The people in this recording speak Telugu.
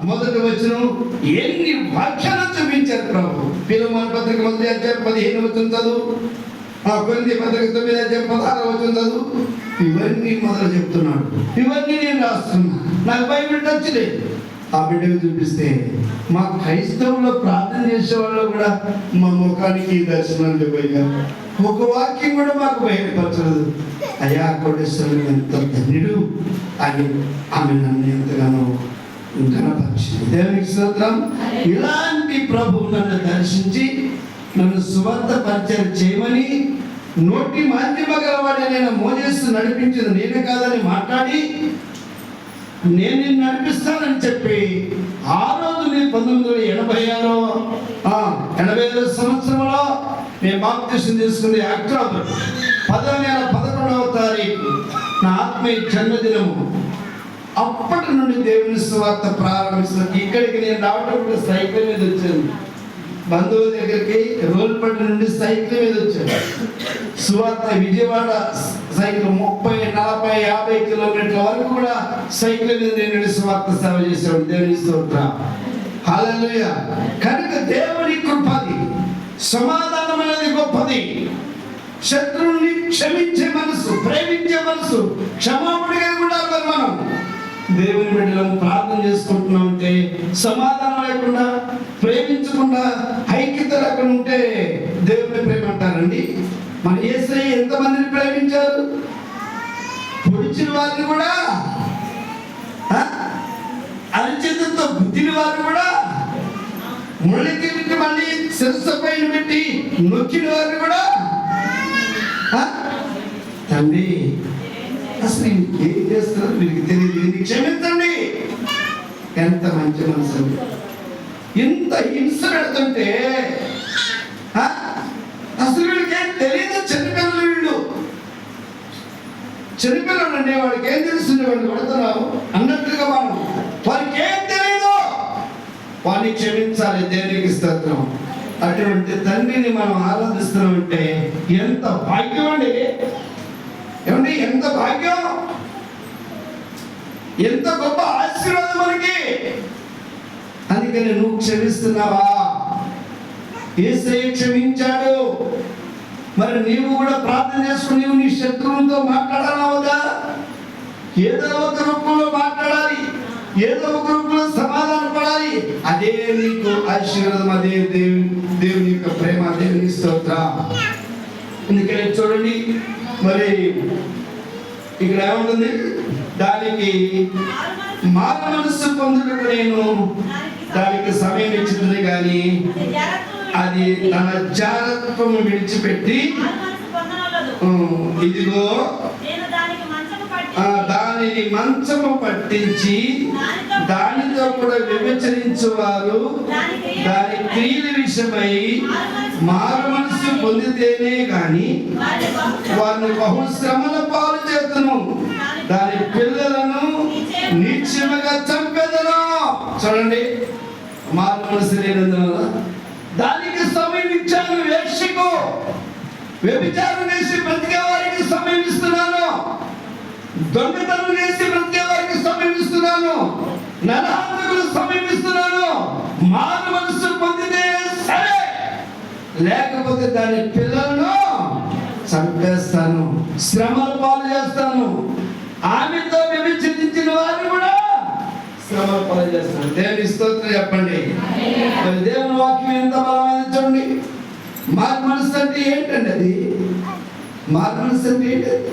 మొదటి వచనం ఎన్ని వాక్యాలు చూపించారు ప్రభు. ఫిలెమోను పత్రిక 1:15 వచనం చదువు, కొరింథీ పత్రిక 9:16 వచనం చదువు. ఇవన్నీ మొదలు చెప్తున్నాడు. ఇవన్నీ నేను రాస్తున్నా, నాకు బైబిల్ టచ్ లేదు. ఆ బిడ్డకు చూపిస్తే మా క్రైస్తవుల్లో ప్రార్థన చేసే వాళ్ళు కూడా మా ముఖానికి దర్శనాలు పోయారు. ఒక వాక్యం కూడా మాకు బయటపరచలేదు. అయ్యా కోటేశ్వరుడు ఎంత ధన్యుడు అని ఆమె నన్ను ఎంతగానో ఘనపరిచింది. దేవునికి స్తోత్రం. ఇలాంటి ప్రభు నన్ను దర్శించి నన్ను సువార్త పరిచయం చేయమని నోటి మాధ్యమ గలవాడి నేను మోజేస్తూ నడిపించింది నేనే కాదని మాట్లాడి నేను నిన్ను నడిపిస్తానని చెప్పి ఆ రోజు 1986 సంవత్సరంలో నేను బాప్తిసం తీసుకుంది అక్టోబర్ 11వ తారీఖు నా ఆత్మీయ జన్మదినము. అప్పటి నుండి దేవుని సువార్త ప్రారంభిస్తాను. ఇక్కడికి నేను రావడం కూడా సైకిల్ మీద వచ్చాను. బంధువుల దగ్గరికి రోల్పేట నుండి సైకిల్ మీద వచ్చాను. సువార్త విజయవాడ సైకిల్ 30, 40, 50 కిలోమీటర్ల వరకు కూడా సైకిల్ మీద నేను సువార్త సేవ చేసేవాడు. దేవుని స్తోత్రం. హల్లెలూయా. కనుక దేవుని కృపది, సమాధానం అనేది గొప్పది. శత్రువుని క్షమించే మనసు, ప్రేమించే మనసు, క్షమాపణగా ఉండాలి. మనం దేవుని బిడ్డలను ప్రార్థన చేసుకుంటున్నాం అంటే సమాధానం లేకుండా, ప్రేమించకుండా, ఐక్యత లేకుండా ఉంటే దేవుని ప్రేమ అంటారండి. మన యేసయ్య ఎంతమందిని ప్రేమించారు? పొడిచిన వారిని కూడా, అరిచేతులతో గుద్దిన వారిని కూడా, ముళ్ళకి మళ్ళీ శిరస్సు పైన పెట్టి నొక్కిన వారిని కూడా. తండ్రి అసలు ఏం చేస్తున్నారు మీకు తెలియదు, దీన్ని క్షమించండి. ఎంత మంచి మనసు. ఇంత హింస పెడుతుంటే అసలు వీళ్ళకి ఏం తెలియదు. చిన్నపిల్లలు వీళ్ళు, చిన్నపిల్లలు అండి. వాడికి ఏం తెలుస్తుంది, వాడిని కొడుతున్నావు అన్నట్లుగా మనం, వారికి ఏం తెలియదు. వాడిని క్షమించాలి. దేవునికి స్తోత్రం. అటువంటి తండ్రిని మనం ఆరాధిస్తున్నామంటే ఎంత భాగ్యం అండి. ఏమండి, ఎంత భాగ్యం, ఎంత గొప్ప ఆశీర్వాదం మనకి. అందుకని నువ్వు క్షమిస్తున్నావా? యేసయ్య క్షమించాడు. మరి నీవు కూడా ప్రార్థన చేసుకుని నీవు నీ శత్రువులతో మాట్లాడాలవదా? ఏదో ఒక రూపంలో మాట్లాడాలి, ఏదో ఒక రూపంలో సమాధాన పడాలి. అదే నీకు ఆశీర్వాదం, అదే దేవుని యొక్క ప్రేమ. దేవుని స్తోత్రం. అందుకని చూడండి, మరి ఇక్కడ ఏముంటుంది, దానికి మారు మనస్సు పొందుటకు నేను దానికి సమయం ఇచ్చింది, కానీ అది తన జాగ్రత్తను విడిచిపెట్టి ఇదిగో దానిని మంచము పట్టించి దానితో కూడా విభజించువారు దాని క్రియల విషయమై మారు మనస్సు పొందితేనే గాని వారిని బహు శ్రమల పాలు చేతును, దాని పిల్లలను నిశ్చయముగా చంపెదను. చూడండి, మారు మనస్సు లేనందువల్ల దానికి సమయం ఇచ్చాను. వేశ్యకు, వ్యభిచారం చేసి బ్రతికే వారికి సమయం ఇస్తున్నాను. దొంగతనం చేసి బ్రతికే వారికి సమయం ఇస్తున్నాను. నరహంతకులు సమయం ఇస్తున్నాను. మారు మనస్సు పొందితే సరే, లేకపోతే దాని పిల్లలను చంపేస్తాను, శ్రమల పాలు చేస్తాను. ఆమెతో వ్యభిచరించిన వారిని కూడా శ్రమల పాలు చేస్తాను. దేవుని స్తోత్రం చెప్పండి. దేవుని వాక్యం ఎంత బలమైనది చూడండి. మారు మనస్సు అంటే ఏంటండి? అది మారు మనస్సు అంటే ఏంటండి?